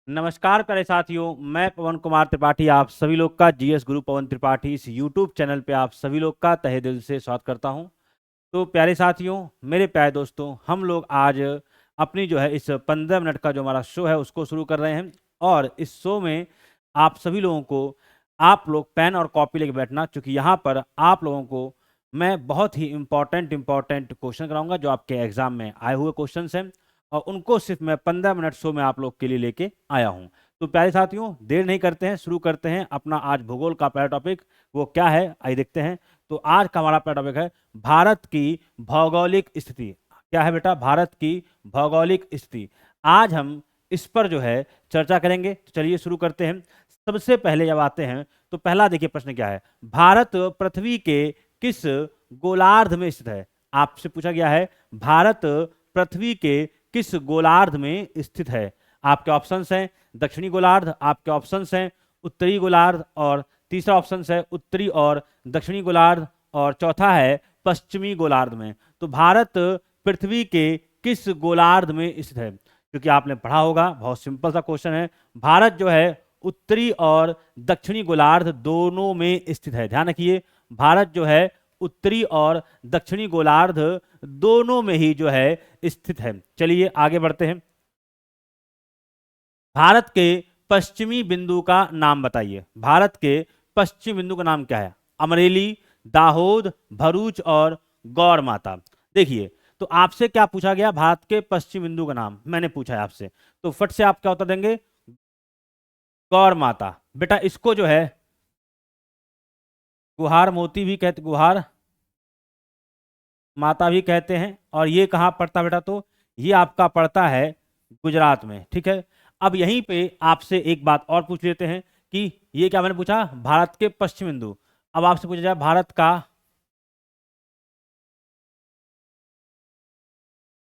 नमस्कार प्यारे साथियों, मैं पवन कुमार त्रिपाठी आप सभी लोग का जीएस गुरु पवन त्रिपाठी इस यूट्यूब चैनल पे आप सभी लोग का तहे दिल से स्वागत करता हूं। तो प्यारे साथियों, मेरे प्यारे दोस्तों, हम लोग आज अपनी जो है इस 15 मिनट का जो हमारा शो है उसको शुरू कर रहे हैं। और इस शो में आप सभी लोगों को आप लोग पेन और कॉपी लेके बैठना, क्योंकि यहाँ पर आप लोगों को मैं बहुत ही इम्पोर्टेंट क्वेश्चन कराऊंगा जो आपके एग्जाम में आए हुए क्वेश्चन हैं, और उनको सिर्फ मैं 15 मिनट शो में आप लोग के लिए लेके आया हूँ। तो प्यारे साथियों, देर नहीं करते हैं, शुरू करते हैं अपना आज भूगोल का पहला टॉपिक। वो क्या है आइए देखते हैं। तो आज का हमारा पहला टॉपिक है भारत की भौगोलिक स्थिति। क्या है बेटा? भारत की भौगोलिक स्थिति। आज हम इस पर जो है चर्चा करेंगे। तो चलिए शुरू करते हैं। सबसे पहले जब आते हैं तो पहला देखिए प्रश्न क्या है। भारत पृथ्वी के किस गोलार्ध में स्थित है? आपसे पूछा गया है भारत पृथ्वी के किस गोलार्ध में स्थित है। आपके ऑप्शंस हैं दक्षिणी गोलार्ध, आपके ऑप्शंस हैं उत्तरी गोलार्ध, और तीसरा ऑप्शन है उत्तरी और दक्षिणी गोलार्ध, और चौथा है पश्चिमी गोलार्ध में। तो भारत पृथ्वी के किस गोलार्ध में स्थित है? क्योंकि आपने पढ़ा होगा, बहुत सिंपल सा क्वेश्चन है। भारत जो है उत्तरी और दक्षिणी गोलार्ध दोनों में स्थित है। ध्यान रखिए, भारत जो है उत्तरी और दक्षिणी गोलार्ध दोनों में ही जो है स्थित है। चलिए आगे बढ़ते हैं। भारत के पश्चिमी बिंदु का नाम बताइए। भारत के पश्चिमी बिंदु का नाम क्या है? अमरेली, दाहोद, भरूच और गौर माता। देखिए, तो आपसे क्या पूछा गया? भारत के पश्चिमी बिंदु का नाम मैंने पूछा है आपसे, तो फट से आप क्या उत्तर देंगे? गौर माता। बेटा इसको जो है गुहार मोती भी कहते, गुहार माता भी कहते हैं। और ये कहाँ पड़ता है बेटा? तो ये आपका पड़ता है गुजरात में। ठीक है, अब यहीं पे आपसे एक बात और पूछ लेते हैं कि ये क्या मैंने पूछा? भारत के पश्चिम बिंदु। अब आपसे पूछा जाए भारत का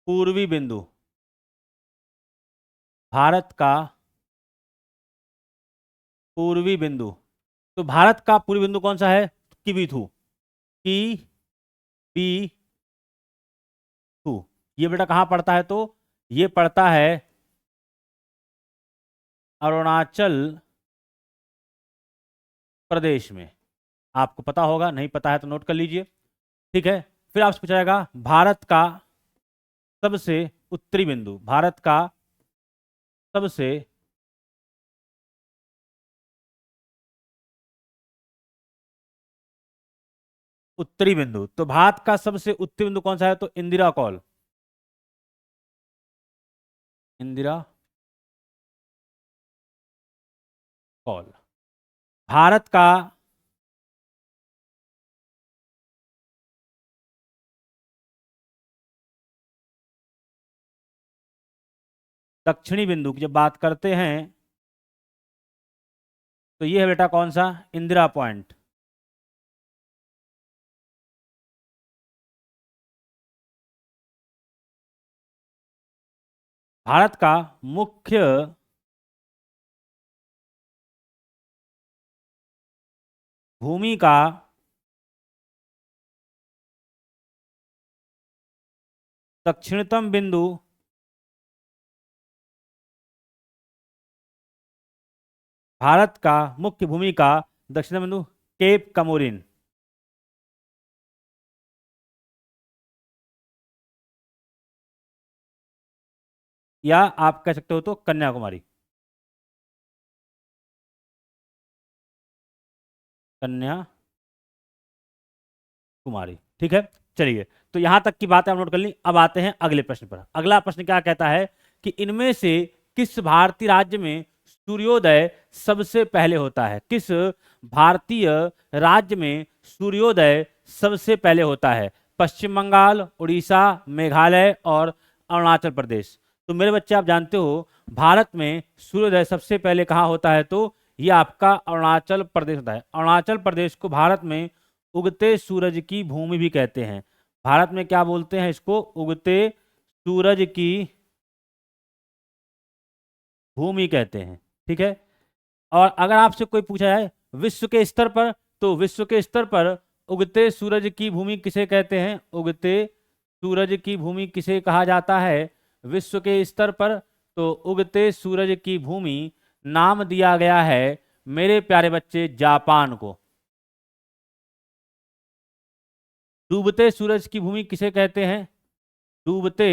पूर्वी बिंदु। भारत का पूर्वी बिंदु। तो भारत का पूर्वी बिंदु कौन सा है? किबिथु। की बी थू। ये बेटा कहाँ पड़ता है? तो ये पड़ता है अरुणाचल प्रदेश में। आपको पता होगा, नहीं पता है तो नोट कर लीजिए। ठीक है, फिर आपसे पूछा जाएगा भारत का सबसे उत्तरी बिंदु। भारत का सबसे उत्तरी बिंदु। तो भारत का सबसे उत्तरी बिंदु कौन सा है? तो इंदिरा कॉल। इंदिरा कॉल। भारत का दक्षिणी बिंदु की जब बात करते हैं तो ये है बेटा कौन सा? इंदिरा पॉइंट। भारत का मुख्य भूमि का दक्षिणतम बिंदु भारत का मुख्य भूमि का दक्षिण बिंदु केप कमोरिन। या आप कह सकते हो तो कन्याकुमारी। कन्याकुमारी। ठीक है, चलिए, तो यहां तक की बातें आप नोट कर ली। अब आते हैं अगले प्रश्न पर। अगला प्रश्न क्या कहता है कि इनमें से किस भारतीय राज्य में सूर्योदय सबसे पहले होता है? किस भारतीय राज्य में सूर्योदय सबसे पहले होता है? पश्चिम बंगाल, उड़ीसा, मेघालय और अरुणाचल प्रदेश। तो मेरे बच्चे आप जानते हो भारत में सूर्योदय सबसे पहले कहाँ होता है? तो ये आपका अरुणाचल प्रदेश होता है। अरुणाचल प्रदेश को भारत में उगते सूरज की भूमि भी कहते हैं। भारत में क्या बोलते हैं इसको? उगते सूरज की भूमि कहते हैं। ठीक है, और अगर आपसे कोई पूछा जाए विश्व के स्तर पर, तो विश्व के स्तर पर उगते सूरज की भूमि किसे कहते हैं? उगते सूरज की भूमि किसे कहा जाता है विश्व के स्तर पर? तो उगते सूरज की भूमि नाम दिया गया है मेरे प्यारे बच्चे जापान को। डूबते सूरज की भूमि किसे कहते हैं? डूबते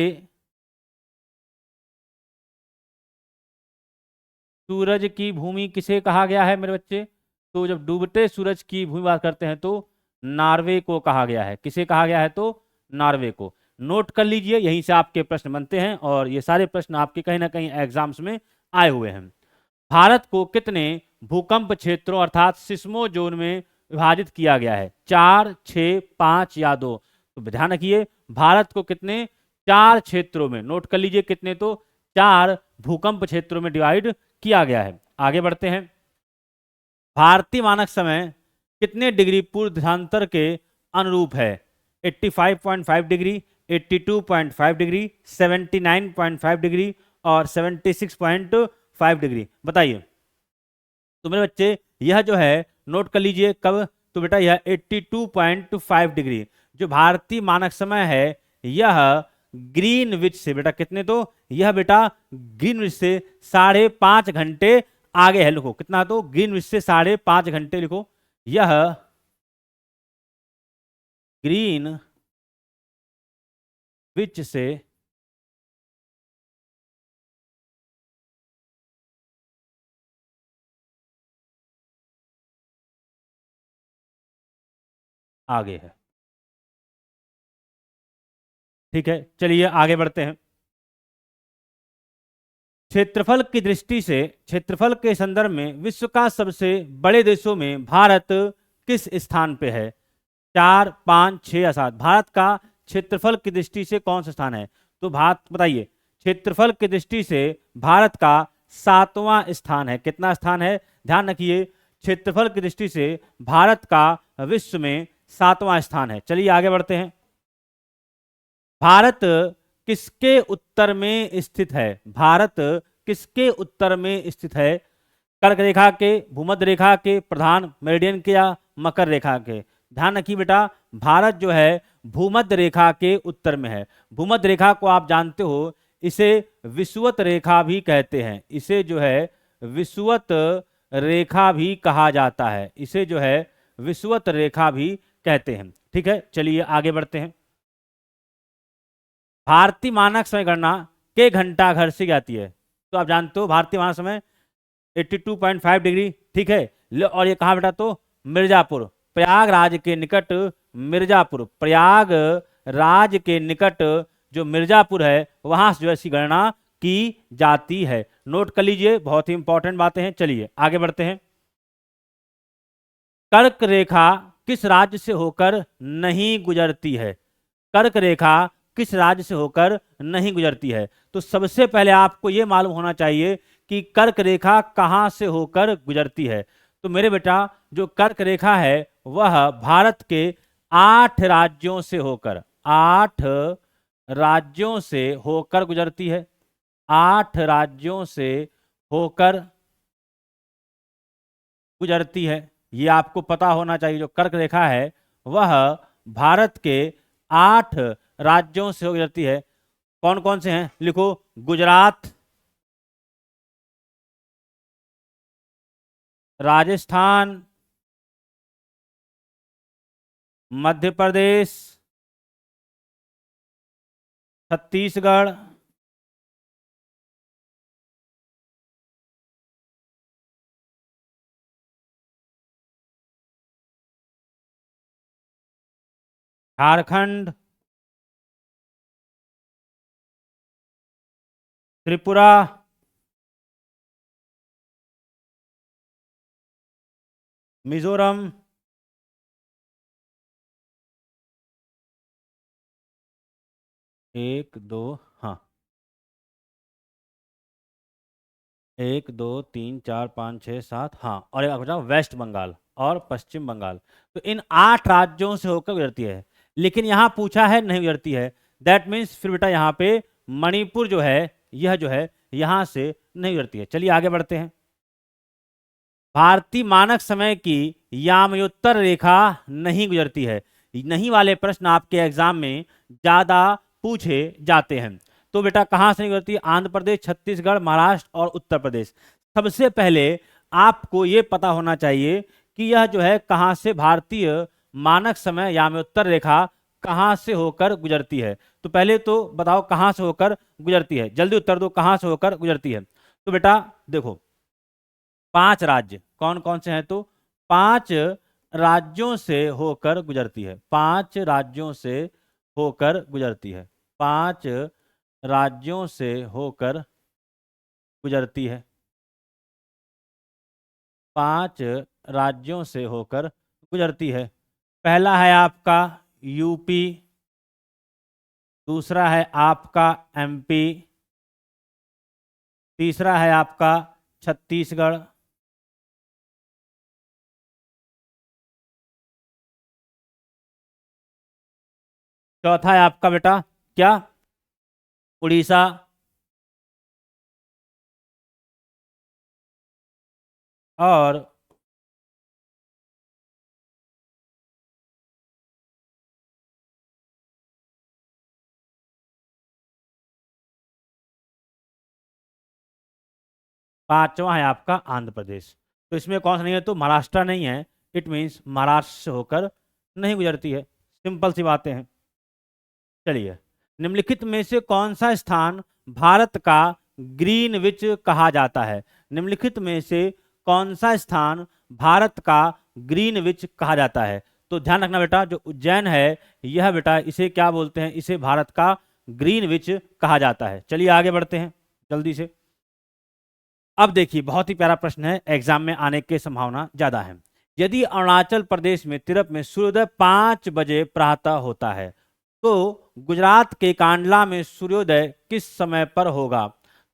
सूरज की भूमि किसे कहा गया है मेरे बच्चे? तो जब डूबते सूरज की भूमि बात करते हैं तो नॉर्वे को कहा गया है। किसे कहा गया है? तो नॉर्वे को। नोट कर लीजिए, यहीं से आपके प्रश्न बनते हैं और ये सारे प्रश्न आपके कहीं ना कहीं एग्जाम्स में आए हुए हैं। भारत को कितने भूकंप क्षेत्रों अर्थात सिस्मो जोन में विभाजित किया गया है? 4, 6, 5 या 2? तो ध्यान रखिए, भारत को कितने? 4 क्षेत्रों में। नोट कर लीजिए कितने? तो 4 भूकंप क्षेत्रों में डिवाइड किया गया है। आगे बढ़ते हैं। भारतीय मानक समय कितने डिग्री पूर्व देशांतर के अनुरूप है? 85.5 डिग्री, 82.5 डिग्री, 79.5 डिग्री और 76.5 डिग्री। बताइए तो मेरे बच्चे, यह जो है नोट कर लीजिए कब? तो बेटा यह 82.5 डिग्री जो भारतीय मानक समय है, यह ग्रीनविच से बेटा कितने? तो यह बेटा ग्रीनविच से 5.5 घंटे आगे है। लिखो कितना? तो ग्रीनविच से 5.5 घंटे लिखो। यह ग्रीनविच से आगे है। ठीक है, चलिए आगे बढ़ते हैं। क्षेत्रफल की दृष्टि से, क्षेत्रफल के संदर्भ में विश्व का सबसे बड़े देशों में भारत किस स्थान पे है? 4, 5, 6 या 7? भारत का क्षेत्रफल की दृष्टि से कौन सा स्थान है? तो भारत, बताइए, क्षेत्रफल की दृष्टि से भारत का 7वां स्थान है। कितना स्थान है? ध्यान रखिए, क्षेत्रफल की दृष्टि से भारत का विश्व में 7वां स्थान है। चलिए आगे बढ़ते हैं। भारत किसके उत्तर में स्थित है? भारत किसके उत्तर में स्थित है? कर्क रेखा के, भूमध्य रेखा के, प्रधान मेरिडियन के या मकर रेखा के? ध्यान रखिए बेटा, भारत जो है भूमध्य रेखा के उत्तर में है। भूमध्य रेखा को आप जानते हो, इसे विषुवत रेखा भी कहते हैं। इसे जो है विषुवत रेखा भी कहा जाता है। इसे जो है विषुवत रेखा भी कहते हैं। ठीक है, चलिए आगे बढ़ते हैं। भारतीय मानक समय गणना के घंटा घर से जाती है? तो आप जानते हो भारतीय मानक समय 82.5 डिग्री। ठीक है, और ये कहाँ बेटा? तो मिर्जापुर, प्रयागराज के निकट मिर्जापुर, प्रयागराज के निकट जो मिर्जापुर है वहां से जो है इसकी गणना की जाती है। नोट कर लीजिए, बहुत ही इंपॉर्टेंट बातें हैं। चलिए आगे बढ़ते हैं। कर्क रेखा किस राज्य से होकर नहीं गुजरती है? कर्क रेखा किस राज्य से होकर नहीं गुजरती है? तो सबसे पहले आपको यह मालूम होना चाहिए कि कर्क रेखा कहां से होकर गुजरती है। तो मेरे बेटा, जो कर्क रेखा है वह भारत के 8 राज्यों से होकर, 8 राज्यों से होकर गुजरती है। 8 राज्यों से होकर गुजरती है, ये आपको पता होना चाहिए। जो कर्क रेखा है वह भारत के 8 राज्यों से गुजरती है। कौन कौन से हैं? लिखो, गुजरात, राजस्थान, मध्य प्रदेश, छत्तीसगढ़, झारखंड, त्रिपुरा, मिजोरम, एक दो, हाँ, 1, 2, 3, 4, 5, 6, 7, हाँ, और एक बचा वेस्ट बंगाल और पश्चिम बंगाल। तो इन 8 राज्यों से होकर गुजरती है, लेकिन यहाँ पूछा है नहीं गुजरती है। दैट मीन्स फिर बेटा यहाँ पे मणिपुर जो है, यह जो है यहाँ से नहीं गुजरती है। चलिए आगे बढ़ते हैं। भारतीय मानक समय की यामयोत्तर रेखा नहीं गुजरती है। नहीं वाले प्रश्न आपके एग्जाम में ज्यादा पूछे जाते हैं। तो बेटा कहाँ से नहीं गुजरती है? आंध्र प्रदेश, छत्तीसगढ़, महाराष्ट्र और उत्तर प्रदेश। सबसे पहले आपको ये पता होना चाहिए कि यह जो है कहाँ से भारतीय मानक समय यानी उत्तर रेखा कहाँ से होकर गुजरती है। तो पहले तो बताओ कहाँ से होकर गुजरती है, जल्दी उत्तर दो, कहाँ से होकर गुजरती है। तो बेटा देखो 5 राज्य कौन कौन से हैं? तो 5 राज्यों से होकर गुजरती है, 5 राज्यों से होकर गुजरती है, 5 राज्यों से होकर गुजरती है, 5 राज्यों से होकर गुजरती है। पहला है आपका यूपी, दूसरा है आपका एमपी, तीसरा है आपका छत्तीसगढ़, चौथा है आपका बेटा क्या? उड़ीसा, और 5वां है आपका आंध्र प्रदेश। तो इसमें कौन सा नहीं है? तो महाराष्ट्र नहीं है, इट मीन्स महाराष्ट्र से होकर नहीं गुजरती है। सिंपल सी बातें हैं। चलिए, निम्नलिखित में से कौन सा स्थान भारत का ग्रीनविच कहा जाता है? निम्नलिखित में से कौन सा स्थान भारत का ग्रीनविच कहा जाता है? तो ध्यान रखना बेटा, जो उज्जैन है यह बेटा इसे क्या बोलते हैं? इसे भारत का ग्रीनविच कहा जाता है। चलिए आगे बढ़ते हैं जल्दी से। अब देखिए बहुत ही प्यारा प्रश्न है, एग्जाम में आने की संभावना ज्यादा है। यदि अरुणाचल प्रदेश में तिरप में सूर्योदय 5 बजे प्रातः होता है तो गुजरात के कांडला में सूर्योदय किस समय पर होगा?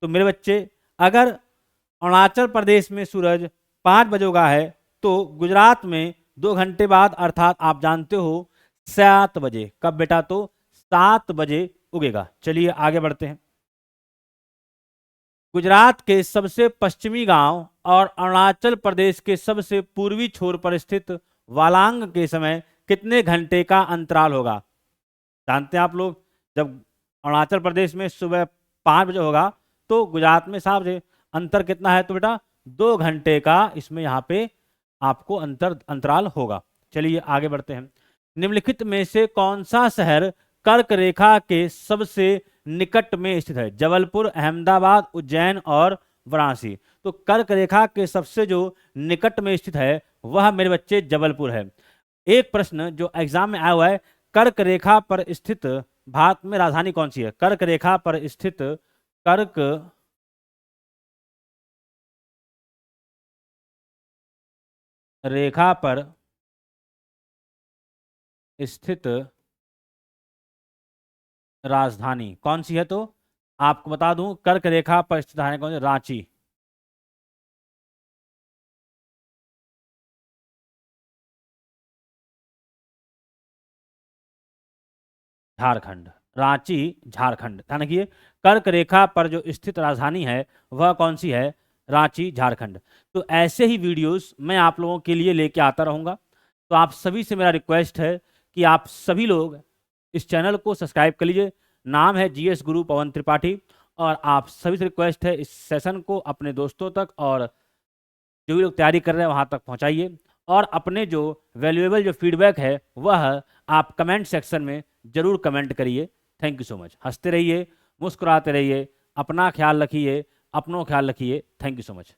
तो मेरे बच्चे, अगर अरुणाचल प्रदेश में सूरज 5 बजे उगा है तो गुजरात में 2 घंटे बाद अर्थात आप जानते हो 7 बजे। कब बेटा? तो 7 बजे उगेगा। चलिए आगे बढ़ते हैं। गुजरात के सबसे पश्चिमी गांव और अरुणाचल प्रदेश के सबसे पूर्वी छोर पर स्थित वालांग के समय कितने घंटे का अंतराल होगा? जानते हैं आप लोग, जब अरुणाचल प्रदेश में सुबह 5 बजे होगा तो गुजरात में 7 बजे, अंतर कितना है? तो बेटा 2 घंटे का इसमें यहाँ पे आपको अंतराल होगा। चलिए आगे बढ़ते हैं। निम्नलिखित में से कौन सा शहर कर्क रेखा के सबसे निकट में स्थित है? जबलपुर, अहमदाबाद, उज्जैन और वाराणसी। तो कर्क रेखा के सबसे जो निकट में स्थित है वह मेरे बच्चे जबलपुर है। एक प्रश्न जो एग्जाम में आया हुआ है, कर्क रेखा पर स्थित भारत में राजधानी कौन सी है? कर्क रेखा पर स्थित, कर्क रेखा पर स्थित राजधानी कौन सी है? तो आपको बता दूं, कर्क रेखा पर स्थित राजधानी कौन सी? रांची। झारखंड, रांची झारखंड। ध्यान रखिए, कर्क रेखा पर जो स्थित राजधानी है वह कौन सी है? रांची झारखंड। तो ऐसे ही वीडियोस मैं आप लोगों के लिए लेके आता रहूंगा। तो आप सभी से मेरा रिक्वेस्ट है कि आप सभी लोग इस चैनल को सब्सक्राइब कर लीजिए। नाम है जीएस गुरु पवन त्रिपाठी। और आप सभी से रिक्वेस्ट है इस सेशन को अपने दोस्तों तक और जो भी लोग तैयारी कर रहे हैं वहाँ तक पहुँचाइए। और अपने जो वैल्यूएबल जो फीडबैक है वह आप कमेंट सेक्शन में जरूर कमेंट करिए। Thank you so much. हंसते रहिए, मुस्कुराते रहिए, अपना ख्याल रखिए, अपनों ख्याल रखिए। Thank you so much.